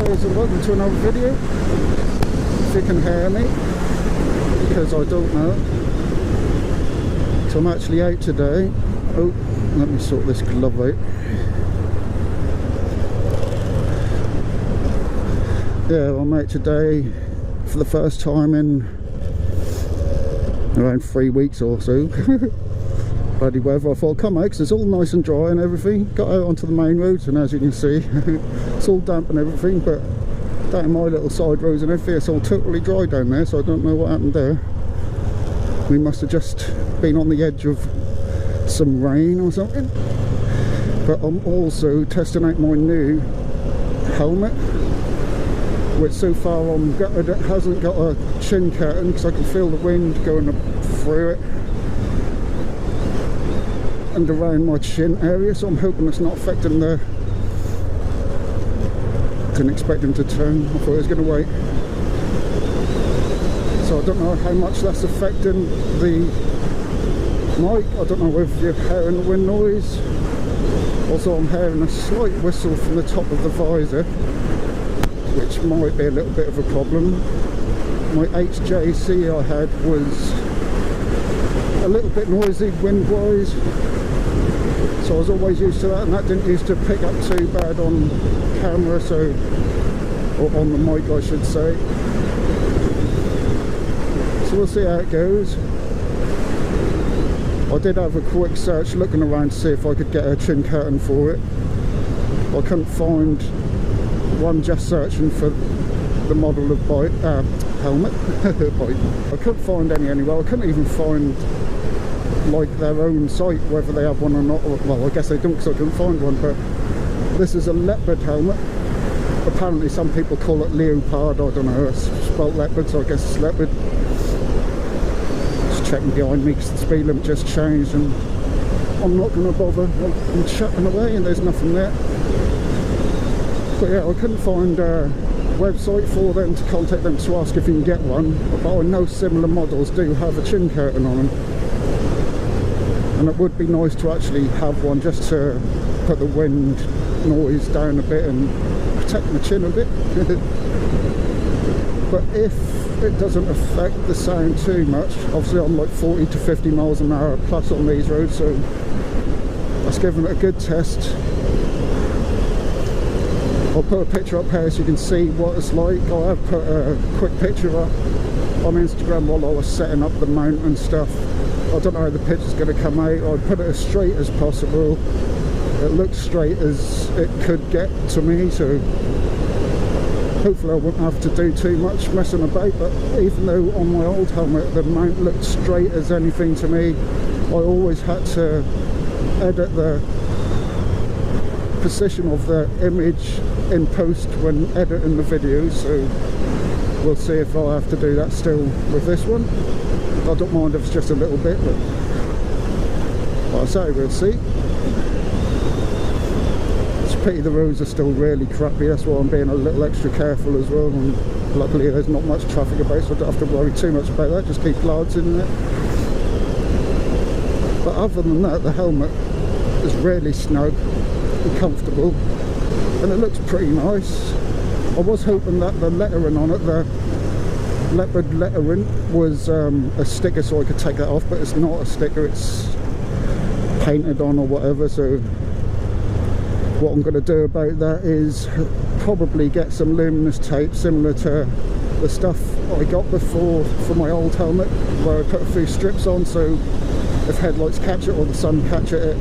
guys and welcome to another video. If you can hear me, because I don't know. So I'm actually out today. Oh, let me sort this glove out. Yeah, I'm out today for the first time in around 3 weeks or so. Bloody weather. I thought I'd come out because it's all nice and dry and everything. Got out onto the main roads and as you can see it's all damp and everything, but down my little side roads and everything it's all totally dry down there, so I don't know what happened there. We must have just been on the edge of some rain or something. But I'm also testing out my new helmet, which so far I'm gutted it hasn't got a chin curtain because I can feel the wind going through it and around my chin area, so I'm hoping it's not affecting the... Didn't expect him to turn, I thought he was going to wait. So I don't know how much that's affecting the mic. I don't know if you're hearing the wind noise. Also I'm hearing a slight whistle from the top of the visor, which might be a little bit of a problem. My HJC I had was a little bit noisy wind wise, so I was always used to that, and that didn't used to pick up too bad on camera, so, or on the mic I should say. So we'll see how it goes. I did have a quick search looking around to see if I could get a chin curtain for it. I couldn't find one, just searching for the model of bike, helmet. I couldn't find any anywhere. I couldn't even find like their own site whether they have one or not. Well, I guess they don't because I couldn't find one, but this is a Leopard helmet. Apparently some people call it Leopard, I don't know, it's spelled Leopard, so I guess it's Leopard. Just checking behind me because the speed limit just changed and I'm not going to bother. I'm chatting away and there's nothing there. But yeah, I couldn't find a website for them to contact them to ask if you can get one, but I know similar models do have a chin curtain on them. And it would be nice to actually have one just to put the wind noise down a bit and protect my chin a bit. But if it doesn't affect the sound too much, obviously I'm like 40 to 50 miles an hour plus on these roads, so let's give it a good test. I'll put a picture up here so you can see what it's like. I have put a quick picture up on Instagram while I was setting up the mount and stuff. I don't know how the picture's going to come out. I'll put it as straight as possible. It looks straight as it could get to me, so hopefully I won't have to do too much messing about. But even though on my old helmet the mount looked straight as anything to me, I always had to edit the position of the image in post when editing the videos, so we'll see if I'll have to do that still with this one. I don't mind if it's just a little bit, but I'll say we'll see. It's a pity the roads are still really crappy, that's why I'm being a little extra careful as well, and luckily there's not much traffic about, so I don't have to worry too much about that, just keep glancing in it. But other than that, the helmet is really snug and comfortable, and it looks pretty nice. I was hoping that the lettering on it, the Leopard lettering, was a sticker so I could take that off, but it's not a sticker, it's painted on or whatever. So what I'm going to do about that is probably get some luminous tape similar to the stuff I got before for my old helmet, where I put a few strips on, so if headlights catch it or the sun catch it, it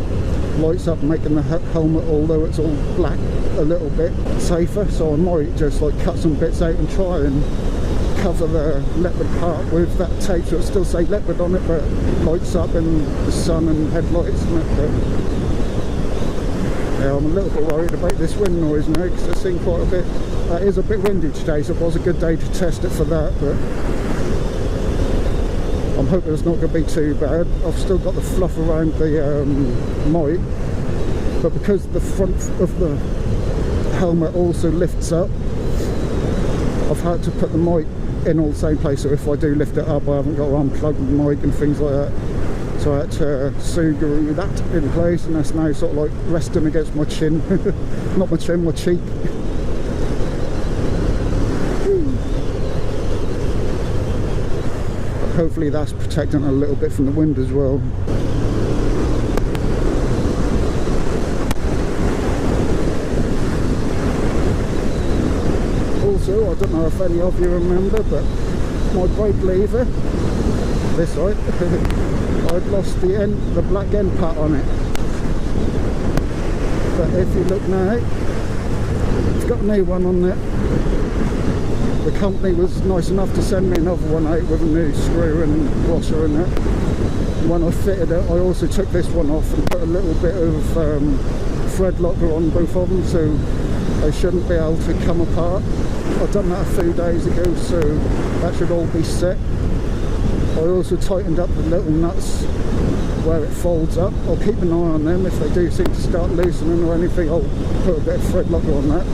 lights up, making the helmet, although it's all black, a little bit safer. So I might just like cut some bits out and try and cover the Leopard part with that tape so it'll still say Leopard on it, but lights up in the sun and headlights and that. But yeah, I'm a little bit worried about this wind noise now because I've seen quite a bit. It is a bit windy today, so it was a good day to test it for that, but I'm hoping it's not going to be too bad. I've still got the fluff around the mic, but because the front of the helmet also lifts up, I've had to put the mic in all the same place, so if I do lift it up I haven't got to unplug the mic and things like that. So I had to sugaroo that in place, and that's now sort of like resting against my chin. Not my chin, my cheek. hopefully that's protecting it a little bit from the wind as well. Also, I don't know if any of you remember, but my brake lever, this side, I'd lost the black end part on it. But if you look now, it's got a new one on it. The company was nice enough to send me another one out with a new screw and washer in it. When I fitted it, I also took this one off and put a little bit of thread locker on both of them, so they shouldn't be able to come apart. I've done that a few days ago, so that should all be set. I also tightened up the little nuts where it folds up. I'll keep an eye on them. If they do seem to start loosening or anything, I'll put a bit of thread locker on that.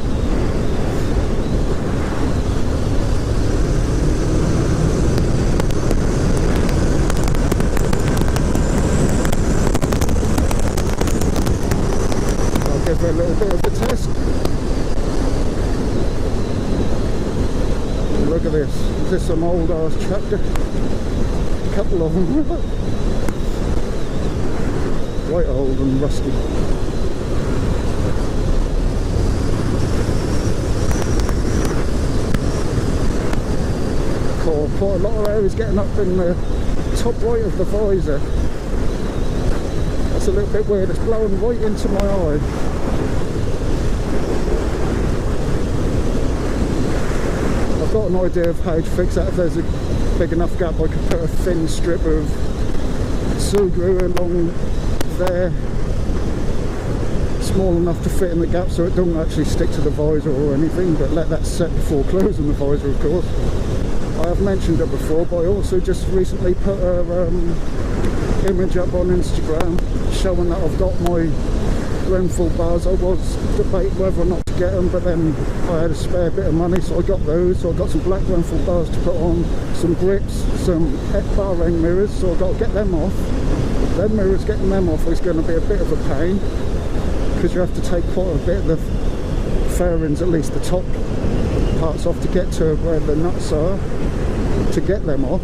I'll give her a little bit of a test. Look at this. Is this some old ass tractor? A couple of them. Quite old and rusty. Cool. Quite a lot of air is getting up in the top right of the visor. That's a little bit weird. It's blowing right into my eye. I've got an idea of how to fix that. If there's a big enough gap, I could put a thin strip of screw along there, small enough to fit in the gap so it doesn't actually stick to the visor or anything, but let that set before closing the visor, of course. I have mentioned it before, but I also just recently put an image up on Instagram showing that I've got my Grenfell bars. I was debating whether or not to get them, but then I had a spare bit of money, so I got those. So I got some black Grenfell bars to put on, some grips, some bar end mirrors, so I've got to get them off. Them mirrors, getting them off is going to be a bit of a pain, because you have to take quite a bit of the fairings, at least the top parts off, to get to where the nuts are, to get them off.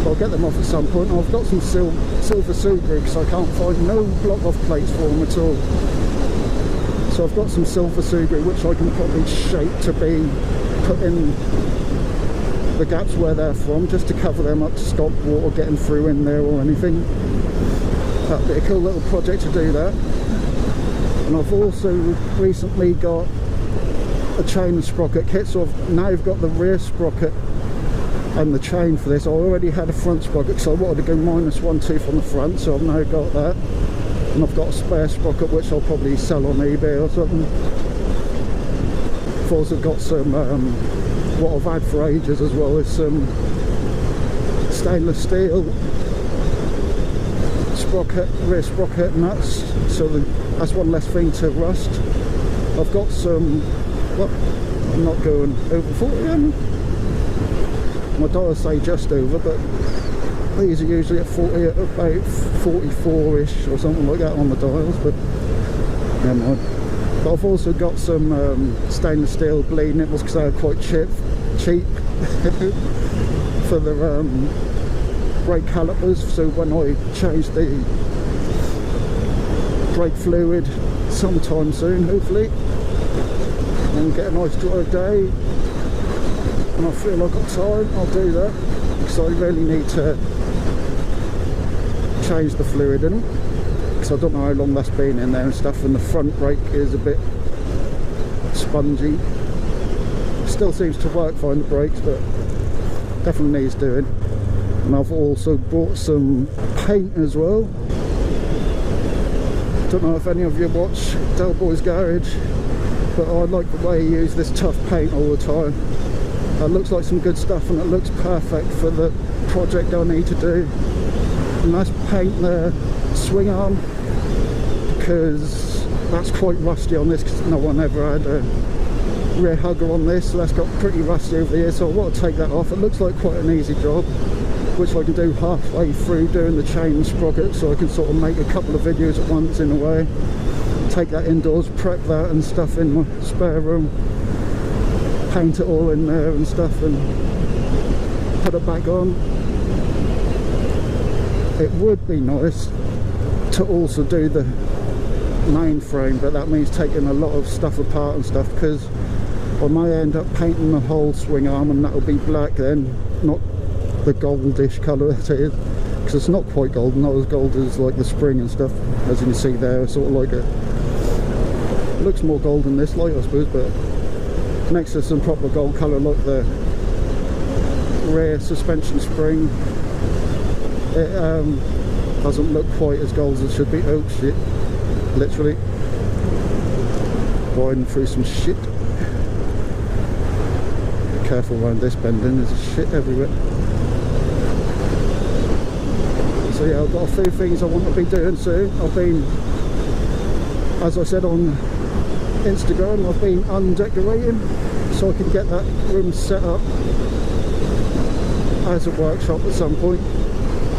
I'll get them off at some point. I've got some silver silver because I can't find no block off plates for them at all. So I've got some silver silver which I can probably shape to be put in the gaps where they're from, just to cover them up to stop water getting through in there or anything. That'd be a cool little project to do that. And I've also recently got a chain and sprocket kit, so I've now got the rear sprocket and the chain for this. I already had a front sprocket, so I wanted to go -1 tooth on the front, so I've now got that. And I've got a spare sprocket which I'll probably sell on eBay or something. I've also got some, what I've had for ages as well, is some stainless steel sprocket, rear sprocket nuts, so that's one less thing to rust. I've got some, well, I'm not going over 40, my dials say just over, but these are usually at 40, at about 44-ish or something like that on the dials, but never mind. But I've also got some stainless steel bleed nipples because they're quite cheap for the brake calipers, so when I change the brake fluid sometime soon, hopefully, and get a nice dry day, and I feel I've got time, I'll do that, because I really need to change the fluid in them, because I don't know how long that's been in there and stuff, and the front brake is a bit spongy. Still seems to work fine, the brakes, but definitely needs doing. And I've also bought some paint as well. Don't know if any of you watch Del Boy's Garage, but I like the way he uses this tough paint all the time. It looks like some good stuff, and it looks perfect for the project I need to do. And that's paint the swing arm, because that's quite rusty on this, because no one ever had a rear hugger on this, so that's got pretty rusty over the years, so I want to take that off. It looks like quite an easy job, which I can do halfway through doing the chain and sprocket, so I can sort of make a couple of videos at once in a way. Take that indoors, prep that and stuff in my spare room, paint it all in there and stuff, and put it back on. It would be nice to also do the main frame, but that means taking a lot of stuff apart and stuff, because I may end up painting the whole swing arm and that'll be black then, not the goldish colour it is, because it's not quite gold, not as gold as like the spring and stuff, as you can see there. It's sort of like it looks more gold in this light, I suppose, but next to some proper gold colour like the rear suspension spring, it doesn't look quite as gold as it should be. Oh shit, literally riding through some shit. Be careful around this bending, there's shit everywhere. So yeah, I've got a few things I want to be doing soon. I've been, as I said on Instagram, I've been undecorating so I can get that room set up as a workshop at some point,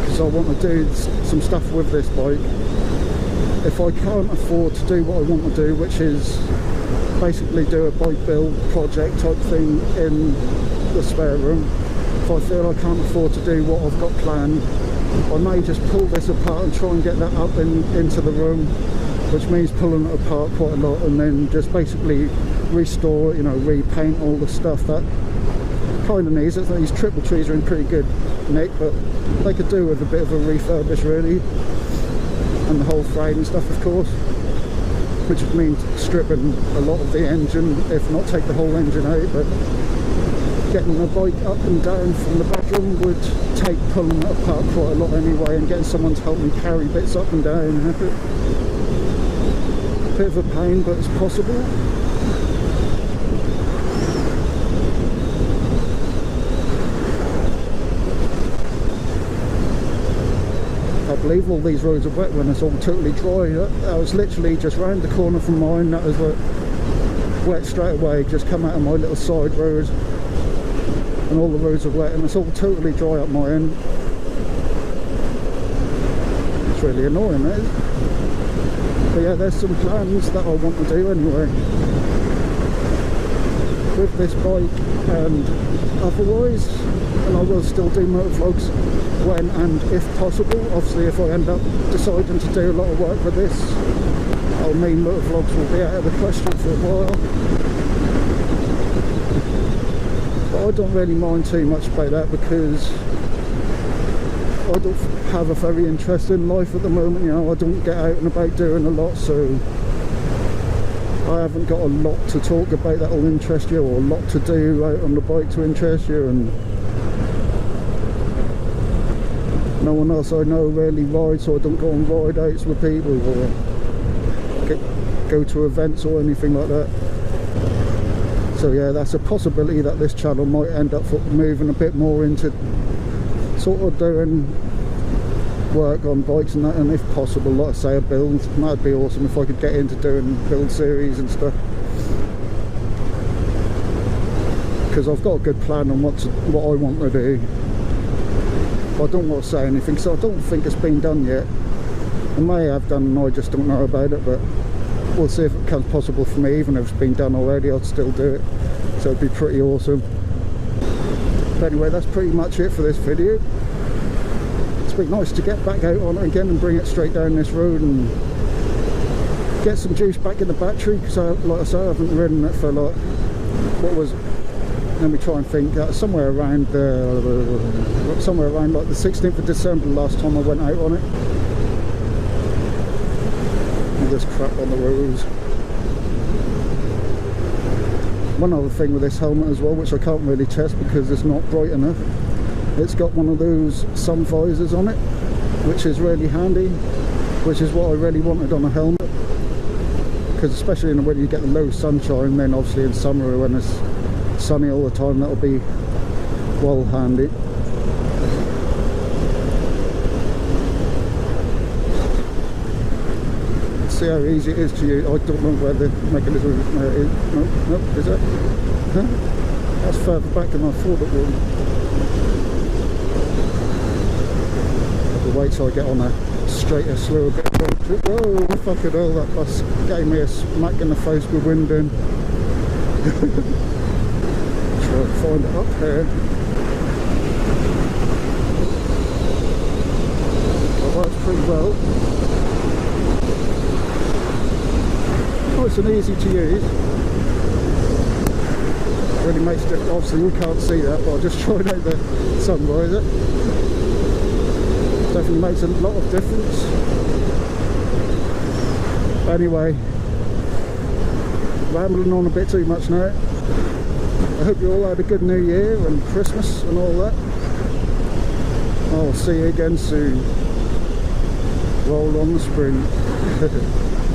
because I want to do some stuff with this bike. If I can't afford to do what I want to do, which is basically do a bike build project type thing in the spare room, if I feel I can't afford to do what I've got planned, I may just pull this apart and try and get that up into the room, which means pulling it apart quite a lot, and then just basically restore, you know, repaint all the stuff that kind of needs it. These triple trees are in pretty good nick, but they could do with a bit of a refurbish really, and the whole frame and stuff of course, which would mean stripping a lot of the engine, if not take the whole engine out. But getting the bike up and down from the bedroom would take pulling it apart quite a lot anyway, and getting someone to help me carry bits up and down. Bit of a pain, but it's possible. I believe all these roads are wet when it's all totally dry. I was literally just round the corner from mine, that was wet straight away, just come out of my little side road, and all the roads are wet and it's all totally dry up my end. It's really annoying, that is. But yeah, there's some plans that I want to do anyway with this bike and otherwise, and I will still do motovlogs when and if possible. Obviously if I end up deciding to do a lot of work with this, I mean motovlogs will be out of the question for a while. But I don't really mind too much about that, because I don't have a very interesting life at the moment, you know. I don't get out and about doing a lot, so I haven't got a lot to talk about that will interest you, or a lot to do out on the bike to interest you, and no one else I know really rides, so I don't go on ride outs with people or go to events or anything like that. So yeah, that's a possibility that this channel might end up moving a bit more into sort of doing work on bikes and that, and if possible, like I say, a build. That'd be awesome if I could get into doing build series and stuff, because I've got a good plan on what I want to do. I don't want to say anything, so I don't think it's been done yet. I may have done and I just don't know about it, but we'll see if it becomes possible for me. Even if it's been done already, I'd still do it, so it'd be pretty awesome. But anyway, that's pretty much it for this video. It's been nice to get back out on it again and bring it straight down this road and get some juice back in the battery, because like I say, I haven't ridden it for like, what was it? Let me try and think, somewhere around like the 16th of December last time I went out on it. All this crap on the roads. One other thing with this helmet as well, which I can't really test because it's not bright enough, it's got one of those sun visors on it, which is really handy, which is what I really wanted on a helmet, because especially when you get the low sunshine, then obviously in summer when it's sunny all the time, that'll be well handy. See how easy it is to use. I don't know where the mechanism is. Nope, is that? Huh? That's further back than I thought it would. I'll wait till I get on a straighter, slower bit. Oh, fucking hell, that bus gave me a smack in the face with wind in. Try to find it up here. That works pretty well. Nice and easy to use. Really makes a difference. Obviously you can't see that, but I'll just try out the sun visor. Definitely makes a lot of difference. Anyway, rambling on a bit too much now. I hope you all had a good New Year and Christmas and all that. I'll see you again soon. Roll on the spring.